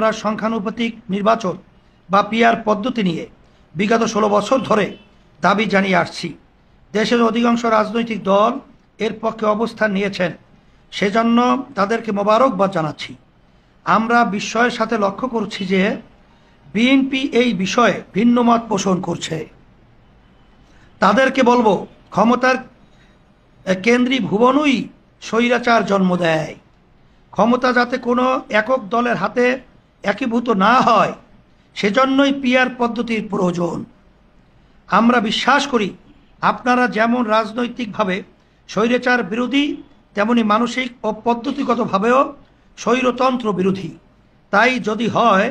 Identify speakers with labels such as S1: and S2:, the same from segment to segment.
S1: আমরা সংখ্যানুপাতিক নির্বাচন বা পিআর পদ্ধতি নিয়ে বিগত 16 বছর ধরে দাবি জানিয়ে আসছি। দেশের অধিকাংশ রাজনৈতিক দল এর পক্ষে অবস্থান নিয়েছেন, সেজন্য তাদেরকে মোবারকবাদ জানাচ্ছি। আমরা বিস্ময়ের সাথে লক্ষ্য করছি যে বিএনপি এই বিষয়ে ভিন্ন মত পোষণ করছে। তাদেরকে বলবো, ক্ষমতার কেন্দ্রী ভুবনই স্বৈরাচার জন্ম দেয়। ক্ষমতা যাতে কোনো একক দলের হাতে একীভূত না হয়, সেজন্যই পিআর পদ্ধতির প্রয়োজন। আমরা বিশ্বাস করি আপনারা যেমন রাজনৈতিকভাবে স্বৈরাচার বিরোধী, তেমনি মানসিক ও পদ্ধতিগতভাবেও স্বৈরতন্ত্র বিরোধী। তাই যদি হয়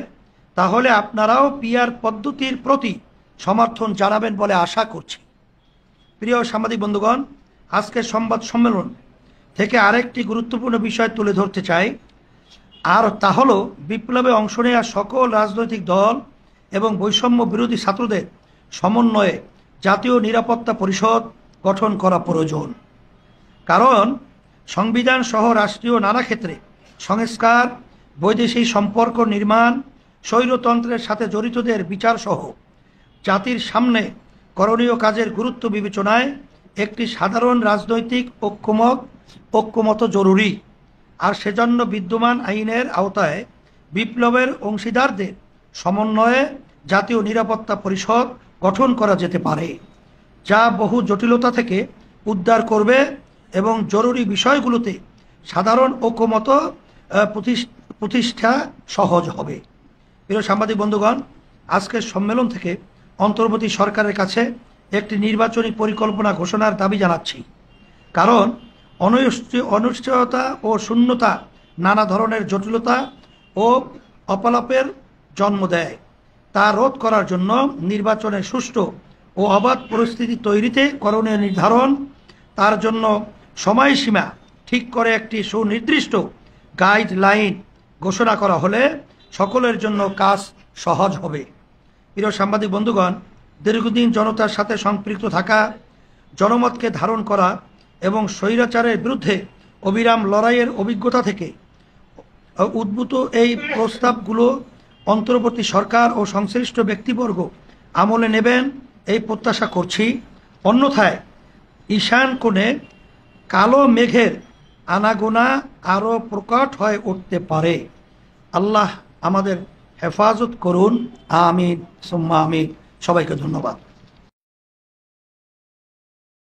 S1: তাহলে আপনারাও পিআর পদ্ধতির প্রতি সমর্থন জানাবেন বলে আশা করছি। প্রিয় সাংবাদিক বন্ধুগণ, আজকের সংবাদ সম্মেলন থেকে আরেকটি গুরুত্বপূর্ণ বিষয় তুলে ধরতে চাই, আর তা হলো বিপ্লবে অংশ নেওয়া সকল রাজনৈতিক দল এবং বৈষম্য বিরোধী ছাত্রদের সমন্বয়ে জাতীয় নিরাপত্তা পরিষদ গঠন করা প্রয়োজন। কারণ সংবিধান সহ রাষ্ট্রীয় নানা ক্ষেত্রে সংস্কার, বৈদেশিক সম্পর্ক নির্মাণ, স্বৈরতন্ত্রের সাথে জড়িতদের বিচার সহ জাতির সামনে করণীয় কাজের গুরুত্ব বিবেচনায় একটি সাধারণ রাজনৈতিক ঐক্যমত জরুরি। আর সেজন্য বিদ্যমান আইনের আওতায় বিপ্লবের অংশীদারদের সমন্বয়ে জাতীয় নিরাপত্তা পরিষদ গঠন করা যেতে পারে, যা বহু জটিলতা থেকে উদ্ধার করবে এবং জরুরি বিষয়গুলোতে সাধারণ ঐক্যমত প্রতিষ্ঠা সহজ হবে। প্রিয় সাংবাদিক বন্ধুগণ, আজকের সম্মেলন থেকে অন্তর্বর্তী সরকারের কাছে একটি নির্বাচনী পরিকল্পনা ঘোষণার দাবি জানাচ্ছি। কারণ অনিশ্চয়তা ও শূন্যতা নানা ধরনের জটিলতা ও অপলাপের জন্ম দেয়। তা রোধ করার জন্য নির্বাচনের সুষ্ঠু ও অবাধ পরিস্থিতি তৈরিতে করণীয় নির্ধারণ, তার জন্য সময়সীমা ঠিক করে একটি সুনির্দিষ্ট গাইডলাইন ঘোষণা করা হলে সকলের জন্য কাজ সহজ হবে। প্রিয় সাংবাদিক বন্ধুগণ, দীর্ঘদিন জনতার সাথে সম্পৃক্ত থাকা, জনমতকে ধারণ করা এবং স্বৈরাচারের বিরুদ্ধে অবিরাম লড়াইয়ের অভিজ্ঞতা থেকে উদ্ভূত এই প্রস্তাবগুলো অন্তর্বর্তী সরকার ও সংশ্লিষ্ট ব্যক্তিবর্গ আমলে নেবেন এই প্রত্যাশা করছি। অন্যথায় ঈশান কোণে কালো মেঘের আনাগোনা আরও প্রকট হয়ে উঠতে পারে। আল্লাহ আমাদের হেফাজত করুন। আমিন সুম্মা আমিন। সবাইকে ধন্যবাদ।